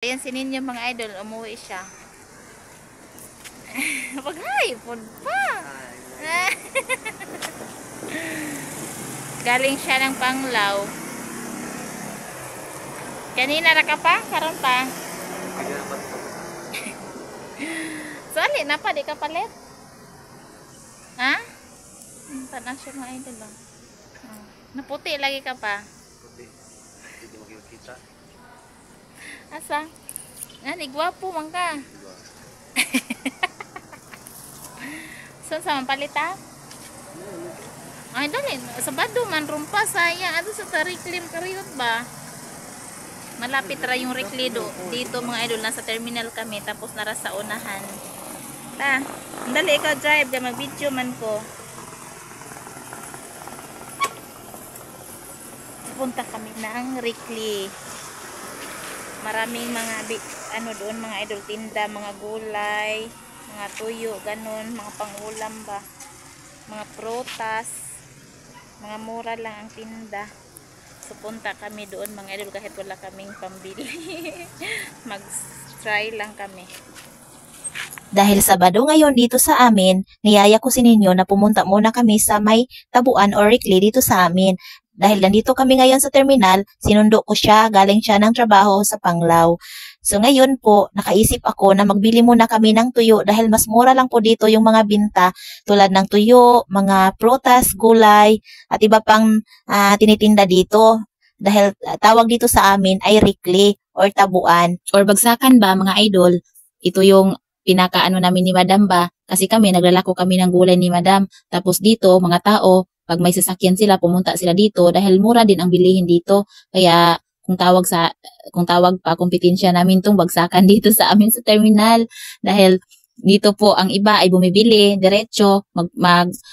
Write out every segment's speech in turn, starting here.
Ayan si Ninyo mga idol, umuwi siya. Pag-hypon pa. Galing siya ng Panglaw. Kanina na ka pa? Karon pa? Sali na pa, di ka palit? Ha? Tanang siya mga idol lang. Naputi lagi ka pa? Puti. Hindi makikita. Asa? Nani, gwapo man ka. Saan sa mampalita? Ay, dali. Sabado man, rumpa, sayang. Ato sa tariklim kariyot ba? Malapit ra yung reklido. Dito mga idol, nasa terminal kami. Tapos nara sa unahan. Ta, dali ikaw drive. Mag-video man ko. Punta kami ng Rikli. Maraming mga ano doon mga idol, tinda, mga gulay, mga tuyo, ganun, mga pangulam ba, mga prutas, mga mura lang ang tinda. So punta kami doon mga idol kahit wala kaming pambili. Mag-try lang kami. Dahil Sabado ngayon dito sa amin, niyaya ko si Ninyo na pumunta muna kami sa may tabuan or Rikli dito sa amin. Dahil nandito kami ngayon sa terminal, sinundo ko siya, galing siya ng trabaho sa Panglao. So ngayon po, nakaisip ako na magbili muna kami ng tuyo dahil mas mura lang po dito yung mga binta tulad ng tuyo, mga prutas, gulay, at iba pang tinitinda dito. Dahil tawag dito sa amin ay Rikli or tabuan or bagsakan ba mga idol. Ito yung pinakaano namin ni Madam ba, kasi kami naglalako kami ng gulay ni Madam. Tapos dito mga tao, pag may sasakyan sila, pumunta sila dito dahil mura din ang bilihin dito. Kaya kung tawag pa kompetensya namin tong bagsakan dito sa amin sa terminal, dahil dito po ang iba ay bumibili diretso,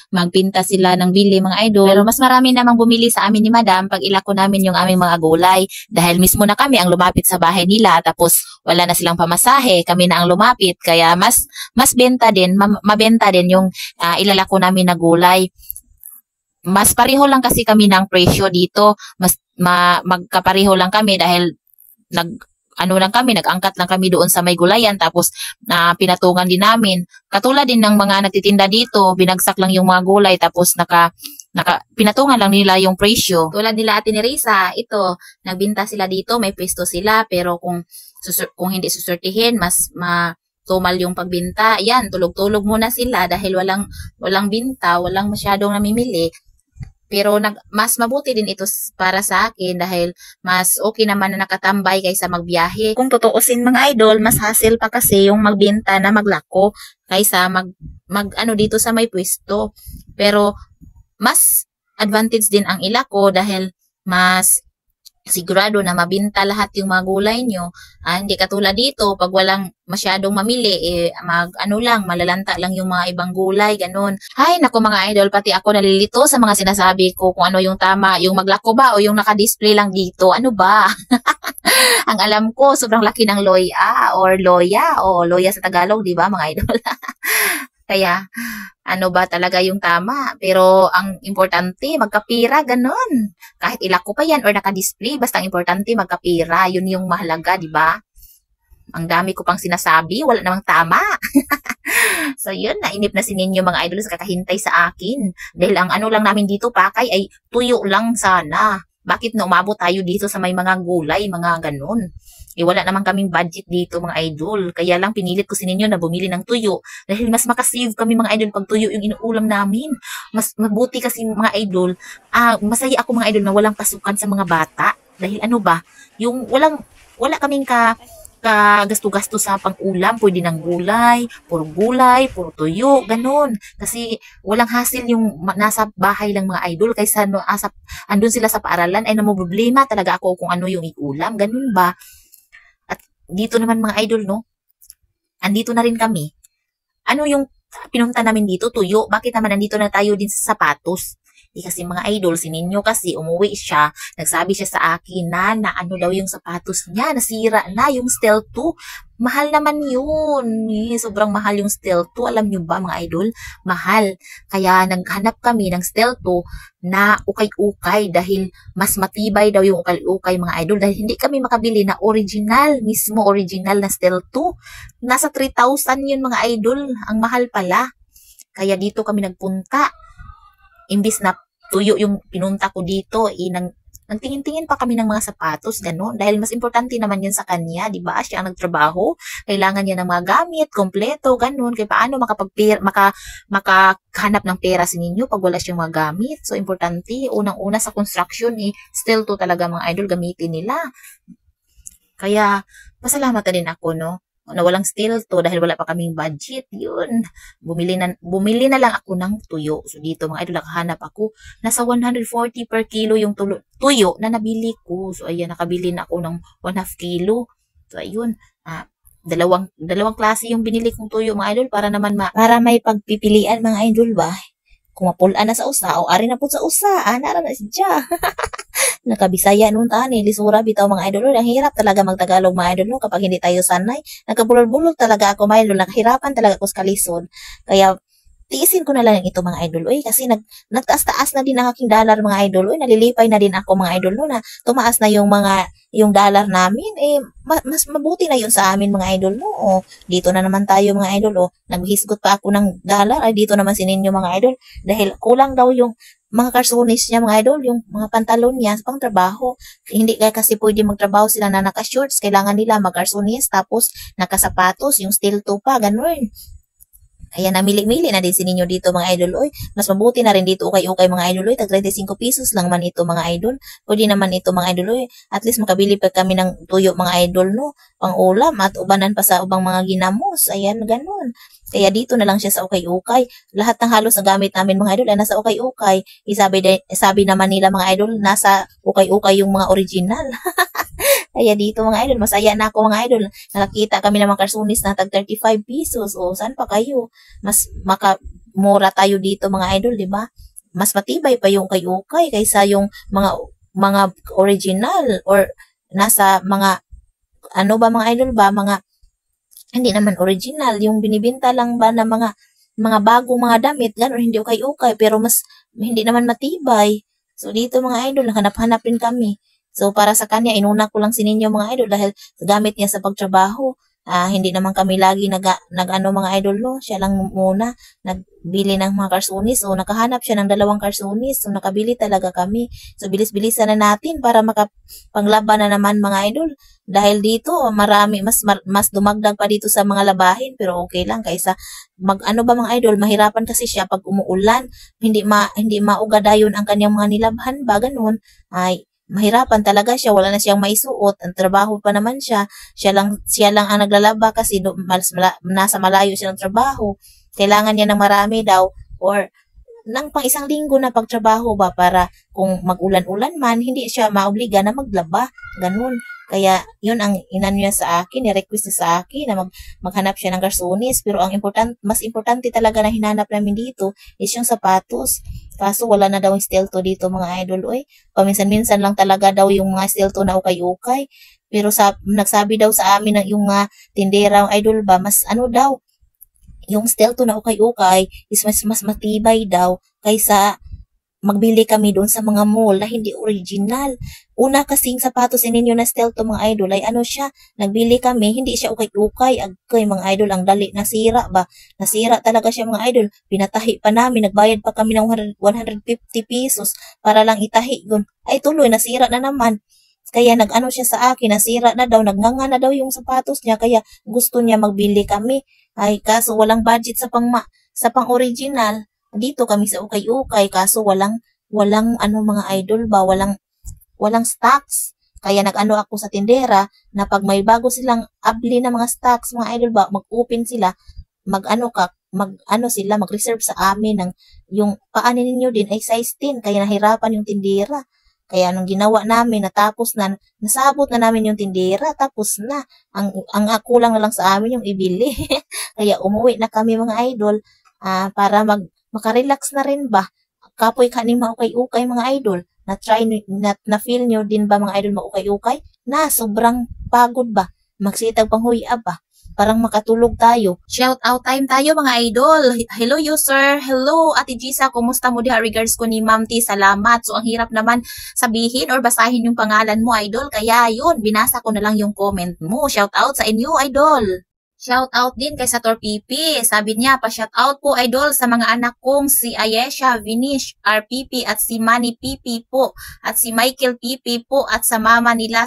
magpinta sila ng bili mga idol. Pero mas marami namang bumili sa amin ni Madam pag ilako namin yung aming mga gulay dahil mismo na kami ang lumapit sa bahay nila, tapos wala na silang pamasahe, kami na ang lumapit, kaya mas benta din, mabenta din yung ilalako namin na gulay. Mas pareho lang kasi kami ng presyo dito. Mas magkapareho lang kami dahil nag-angkat lang kami doon sa may gulayan, tapos pinatungan din namin. Katulad din ng mga nagtitinda dito, binagsak lang yung mga gulay tapos pinatungan lang nila yung presyo. Tulad nila Ate Nerissa, ito, nagbinta sila dito, may pwesto sila, pero kung hindi susurtihin, mas tumal yung pagbinta. Yan, tulog-tulog muna sila dahil walang binta, walang masyadong namimili. Pero mas mabuti din ito para sa akin dahil mas okay naman na nakatambay kaysa magbiyahe. Kung tutuusin mga idol, mas hassle pa kasi yung magbenta na maglako kaysa ano dito sa may pwesto. Pero mas advantage din ang ilako dahil mas sigurado na mabinta lahat yung mga gulay nyo. Hindi katulad dito, pag walang masyadong mamili, malalanta lang yung mga ibang gulay, ganun. Ay, naku mga idol, pati ako nalilito sa mga sinasabi ko kung ano yung tama, yung maglako ba o yung naka-display lang dito, ano ba? Ang alam ko, sobrang laki ng loya or loya sa Tagalog, di ba mga idol? Kaya, ano ba talaga yung tama? Pero ang importante, magkapira, ganun. Kahit ilako pa yan or naka-display, basta ang importante, magkapira. Yun yung mahalaga, di ba? Ang dami ko pang sinasabi, wala namang tama. So yun, nainip na si Ninyo mga idol sa kakahintay sa akin. Dahil ang ano lang namin dito, pakay, ay tuyo lang sana. Bakit na umabot tayo dito sa may mga gulay, mga ganun? Wala naman kaming budget dito mga idol. Kaya lang pinilit ko si Ninyo na bumili ng tuyo. Dahil mas makasave kami mga idol pag tuyo yung inuulam namin. Mas mabuti kasi mga idol. Masaya ako mga idol na walang pasukan sa mga bata. Dahil ano ba, yung wala kaming gasto-gasto sa pang-ulam. Pwede ng gulay, puro tuyo, ganun. Kasi walang hassle yung nasa bahay lang mga idol. Kaysa andun sila sa paaralan, ay problema talaga ako kung ano yung iulam. Ganun ba? Dito naman mga idol, no? Andito na rin kami. Ano yung pinunta namin dito? Tuyo. Bakit naman nandito na tayo din sa sapatos? Di kasi mga idol, si Ninyo kasi umuwi siya, nagsabi siya sa akin na ano daw yung sapatos niya, nasira na yung Stealth 2. Mahal naman yun. Sobrang mahal yung Stealth 2. Alam nyo ba mga idol? Mahal. Kaya naghanap kami ng Stealth 2 na ukay-ukay dahil mas matibay daw yung ukay-ukay mga idol dahil hindi kami makabili na original, mismo original na Stealth 2. Nasa 3,000 yun mga idol. Ang mahal pala. Kaya dito kami nagpunta. Imbis na tuyo yung pinunta ko dito, nagtingin-tingin pa kami ng mga sapatos, gano'n. Dahil mas importante naman yun sa kanya, di ba? Siya ang nagtrabaho, kailangan niya ng mga gamit, kompleto, gano'n. Kaya paano makahanap ng pera si Ninyo pag wala siyang mga gamit? So, importante, unang-una sa construction, Stealth 2 talaga mga idol, gamitin nila. Kaya, pasalamat na din ako, no? Na walang Stealth 2 dahil wala pa kaming budget. Yun. Bumili na lang ako ng tuyo. So dito mga idol, nakahanap ako. Nasa 140 per kilo yung tuyo na nabili ko. So ayan, nakabili na ako ng 1/2 kilo. So ayun. Dalawang klase yung binili kong tuyo mga idol para naman para may pagpipilian mga idol ba. Kung mapulaan na sa usa o ari na po sa usa, nara na siya. Nakabisaya noon tani, lisura bitaw mga idol. Ang hirap talaga magtagalog mga idol kapag hindi tayo sanay. Nagkabulol-bulol talaga ako mga idol. Nakahirapan talaga ako sa kalisod. Kaya tiisin ko na lang ito mga idol. Kasi nagtaas-taas na din ang aking dollar mga idol. Nalilipay na din ako mga idol na tumaas na yung dollar namin. Mas mabuti na yun sa amin mga idol no. Dito na naman tayo mga idol. Naghisgot pa ako ng dollar. Dito naman si Ninyo mga idol. Dahil kulang daw yung mga karsones niya mga idol, yung mga pantalon niya pang trabaho. Hindi kaya kasi pwede magtrabaho sila na naka-shorts. Kailangan nila mag-karsones tapos nakasapatos, yung Stealth 2 pa, ganun. Kaya namili-mili na din si Ninyo dito mga idol. Mas mabuti na rin dito ukay-ukay mga idol. Tag 35 pesos lang man ito mga idol. Pwede naman ito mga idol. At least makabili pa kami ng tuyo mga idol no. Pang ulam at ubanan pa sa ubang mga ginamos. Ayan, ganun. Kaya dito na lang siya sa ukay-ukay. Lahat ng halos na gamit namin mga idol ay nasa ukay-ukay. Sabi naman nila mga idol, nasa ukay-ukay yung mga original. Kaya dito mga idol, masaya na ako mga idol. Nakakita kami ng mga karsunis na tag 35 pesos. Saan pa kayo? Mas makamura tayo dito mga idol, di ba? Mas matibay pa yung ukay-ukay kaysa yung mga original or nasa mga ano ba mga idol ba? Hindi naman original, yung binibenta lang ba na mga bagong mga damit, gano'n, hindi ukay-ukay, pero hindi naman matibay. So, dito mga idol, hanap-hanap din kami. So, para sa kanya, inuna ko lang si Ninyo mga idol dahil gamit niya sa pagtrabaho. Hindi naman kami lagi nag-ano mga idol, no? Siya lang muna nagbili ng mga karsunis. So, nakahanap siya ng 2 karsunis. So, nakabili talaga kami. So, bilis-bilisan na natin para makapanglaban na naman mga idol. Dahil dito, marami, mas dumagdag pa dito sa mga labahin. Pero okay lang kaysa ano ba mga idol, mahirapan kasi siya pag umuulan. Hindi maugadayon ang kanyang mga nilabhan ba, ganun. Ay, mahirapan talaga siya, wala na siyang maisuot, ang trabaho pa naman siya, siya lang ang naglalaba kasi nasa malayo siya ng trabaho, kailangan niya ng marami daw, or nang pang isang linggo na pagtrabaho ba para kung mag-ulan-ulan man, hindi siya maobliga na maglaba, ganun. Kaya yun ang inano niya sa akin, ni-request niya sa akin na maghanap siya ng garsones. Pero mas importante talaga na hinanap namin dito is yung sapatos. Kaso wala na daw yung Stealth 2 dito mga idol. Paminsan-minsan lang talaga daw yung mga Stealth 2 na ukay-ukay. Pero nagsabi daw sa amin ng yung tindera idol ba, mas ano daw, yung Stealth 2 na ukay-ukay is mas matibay daw kaysa magbili kami doon sa mga mall na hindi original. Una kasing sapatos Ninyo na Stealth 2 mga idol ay ano siya, nagbili kami, hindi siya ukay-ukay. Agkay mga idol, ang dali, nasira ba? Nasira talaga siya mga idol. Pinatahi pa namin, nagbayad pa kami ng 150 pesos para lang itahi doon. Ay tuloy, nasira na naman. Kaya nag-ano siya sa akin, nasira na daw, nagnganga na daw yung sapatos niya, kaya gusto niya magbili kami. Ay kaso walang budget sa pang-original. Dito kami sa ukay-ukay, kaso walang ano mga idol ba, walang stocks. Kaya nag-ano ako sa tindera na pag may bago silang abli na mga stocks, mga idol ba, mag-open sila, mag-reserve sa amin ng yung paanin ninyo din ay size 10. Kaya nahirapan yung tindera. Kaya nung ginawa namin, nasabot na namin yung tindera, tapos na. Ang kulang na lang sa amin yung ibili. Kaya umuwi na kami mga idol para makarelax na rin ba. kapoy ka ning maukay-ukay mga idol. Na feel nyo din ba mga idol maukay-ukay? Na sobrang pagod ba? Magsitag panghuya ba? Parang makatulog tayo. Shout out time tayo mga idol. Hello user. Hello Ate Gisa. Kumusta mo diha? Regards ko ni Ma'am T. Salamat. So ang hirap naman sabihin or basahin yung pangalan mo idol. Kaya yun, binasa ko na lang yung comment mo. Shout out sa inyo idol. Shout out din kay Sator Pipi. Sabi niya, pa-shout out po idol sa mga anak kong si Ayesha Vinish RPP at si Manny Pipi po at si Michael Pipi po at sa mama nila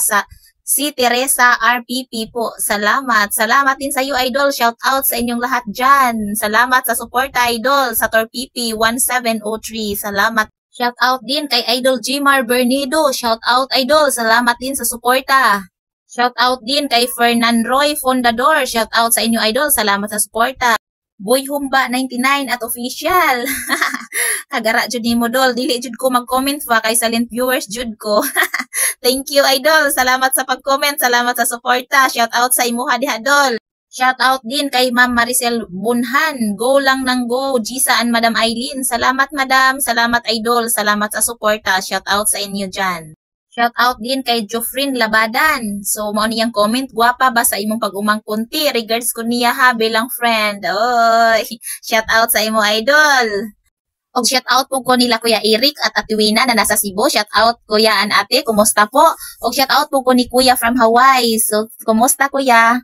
si Teresa RPP po. Salamat. Salamat din sa iyo idol. Shout out sa inyong lahat dyan. Salamat sa support idol. Sator Pipi 1703. Salamat. Shout out din kay Idol Jimar Bernido. Shout out idol. Salamat din sa suporta. Shout out din kay Fernan Roy Fondador. Shout out sa inyo idol. Salamat sa suporta. Boy Humba 99 at official. Kagara jud nimo dol. Dili jud ko mag-comment pa kay silent viewers jud ko. Thank you idol. Salamat sa pag-comment. Salamat sa suporta. Shout out sa imuha diha dol. Shout out din kay Ma'am Maricel Bunhan. Go lang ng go. Gisa and Madam Eileen. Salamat madam. Salamat idol. Salamat sa suporta. Shout out sa inyo dyan. Shout out din kay Jofrin Labadan. So, mao niyang comment, guwapa ba sa imong pag-umangkunti? Regards ko niya ha, bilang friend. Oy, shout out sa imo idol. Og shout out po ko nila Kuya Eric at Ate Wina na nasa Cebu. Shout out Kuya and Ate, kumusta po? Og shout out po ko ni Kuya from Hawaii. So, kumusta Kuya?